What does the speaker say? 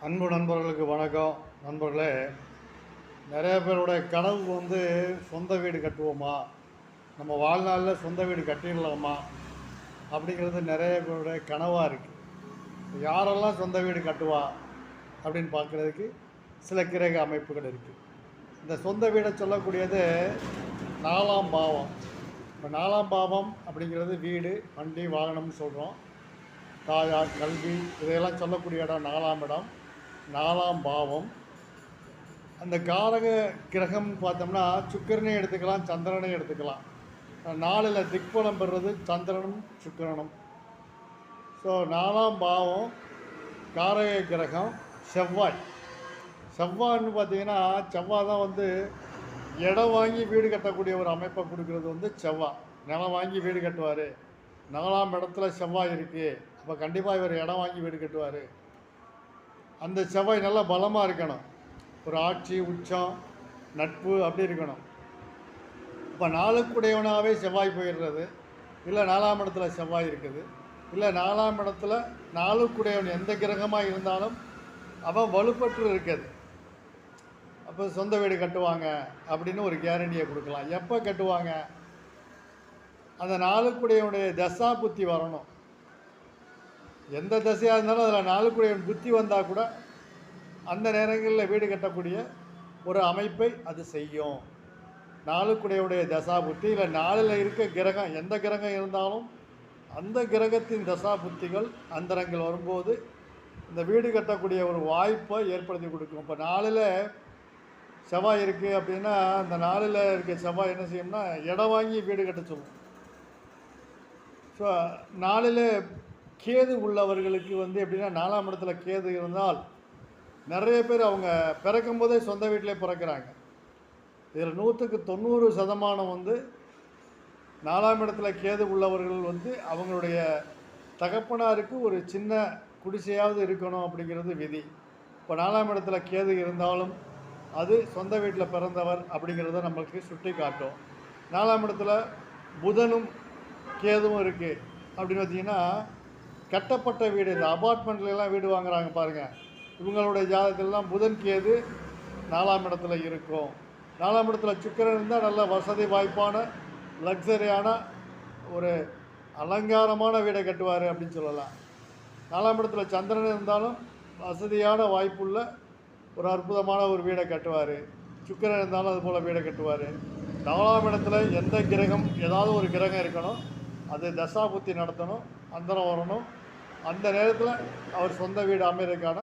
அன்பு நண்பர்களுக்கு வணக்கம். நண்பர்களே, நிறைய பேருடைய கனவு சொந்த வீடு கட்டுவோமா, நம்ம வாழ்நாளில் சொந்த வீடு கட்டிடலாமா அப்படிங்கிறது நிறைய பேருடைய கனவாக இருக்குது. யாரெல்லாம் சொந்த வீடு கட்டுவா அப்படின்னு பார்க்குறதுக்கு சில கிரக அமைப்புகள் இருக்குது. இந்த சொந்த வீடை சொல்லக்கூடியது 4ஆம் பாவம். இப்போ 4ஆம் பாவம் அப்படிங்கிறது வீடு, வண்டி, வாகனம்னு சொல்கிறோம். தாயார், கல்வி, இதையெல்லாம் சொல்லக்கூடிய இடம் 4ஆம் இடம், 4ஆம் பாவம். அந்த காரக கிரகம் பார்த்தோம்னா சுக்கிரனை எடுத்துக்கலாம், சந்திரனை எடுத்துக்கலாம். 4ல் திக்பலம் பெறுறது சந்திரனும் சுக்கிரனும். ஸோ 4ஆம் பாவம் காரக கிரகம் செவ்வாய். செவ்வாய்ன்னு பார்த்தீங்கன்னா செவ்வாய் தான் இடம் வாங்கி வீடு கட்டக்கூடிய ஒரு அமைப்பை கொடுக்கறது செவ்வாய். நிலம் வாங்கி வீடு கட்டுவார். 4ஆம் இடத்துல செவ்வாய் இருக்குது. அப்போ கண்டிப்பாக இவர் இடம் வாங்கி வீடு கட்டுவார். அந்த செவ்வாய் நல்லா பலமாக இருக்கணும். ஒரு ஆட்சி, உச்சம், நட்பு அப்படி இருக்கணும். இப்போ 4க்குடையவனாகவே செவ்வாய் போயிடுறது, இல்லை 4ஆம் இடத்துல செவ்வாய் இருக்குது, இல்லை 4ஆம் இடத்துல 4க்குடையவன் எந்த கிரகமாக இருந்தாலும் அவன் வலுப்பற்று இருக்குது. அப்போ சொந்த வீடு கட்டுவாங்க அப்படின்னு ஒரு கேரண்டியை கொடுக்கலாம். எப்போ கட்டுவாங்க? அந்த 4க்குடையவனுடைய தசா புத்தி வரணும். எந்த தசையாக இருந்தாலும் அதில் 4க்குடையவன் புத்தி வந்தால் கூட அந்த நேரங்களில் வீடு கட்டக்கூடிய ஒரு அமைப்பை அது செய்யும். 4க்குடையவுடைய தசா புத்தி, இல்லை 4ல் இருக்க கிரகம் எந்த கிரகம் இருந்தாலும் அந்த கிரகத்தின் தசா புத்திகள் அந்தரங்கள் வரும்போது இந்த வீடு கட்டக்கூடிய ஒரு வாய்ப்பை ஏற்படுத்தி கொடுக்கும். இப்போ 4ல் செவ்வாய் இருக்குது அப்படின்னா அந்த 4ல் இருக்க செவ்வாய் என்ன செய்யும்னா இடம் வாங்கி வீடு கட்ட சொல்லும். ஸோ 4ல் கேது உள்ளவர்களுக்கு எப்படின்னா 4ஆம் இடத்துல கேது இருந்தால் நிறைய பேர் அவங்க பிறக்கும் போதே சொந்த வீட்டிலே பிறக்கிறாங்க. இதில் 100க்கு 90% 4ஆம் இடத்துல கேது உள்ளவர்கள் அவங்களுடைய தகப்பனாருக்கு ஒரு சின்ன குடிசையாவது இருக்கணும் அப்படிங்கிறது விதி. இப்போ 4ஆம் இடத்துல கேது இருந்தாலும் அது சொந்த வீட்டில் பிறந்தவர் அப்படிங்கிறத நம்மளுக்கு சுட்டி காட்டும். 4ஆம் இடத்துல புதனும் கேதுவும் இருக்குது அப்படின்னு பார்த்தீங்கன்னா கட்டப்பட்ட வீடு, இந்த அபார்ட்மெண்ட்லாம் வீடு வாங்குறாங்க பாருங்கள், இவங்களுடைய ஜாதகத்திலலாம் புதன் கேது 4ஆம் இடத்துல இருக்கும். 4ஆம் இடத்துல சுக்கிரன் இருந்தால் நல்ல வசதி வாய்ப்பான லக்ஸரியான ஒரு அலங்காரமான வீடை கட்டுவார் அப்படின்னு சொல்லலாம். 4ஆம் இடத்துல சந்திரன் இருந்தாலும் வசதியான வாய்ப்புள்ள ஒரு அற்புதமான ஒரு வீடை கட்டுவார். சுக்கிரன் இருந்தாலும் அது போல் வீடை கட்டுவார். 4ஆம் இடத்துல எந்த கிரகம், ஏதாவது ஒரு கிரகம் இருக்கணும், அது தசா புத்தி நடத்தணும், அந்தரம் வரணும். அந்த நேரத்தில் அவர் சொந்த வீடு அமைகிறதுக்கான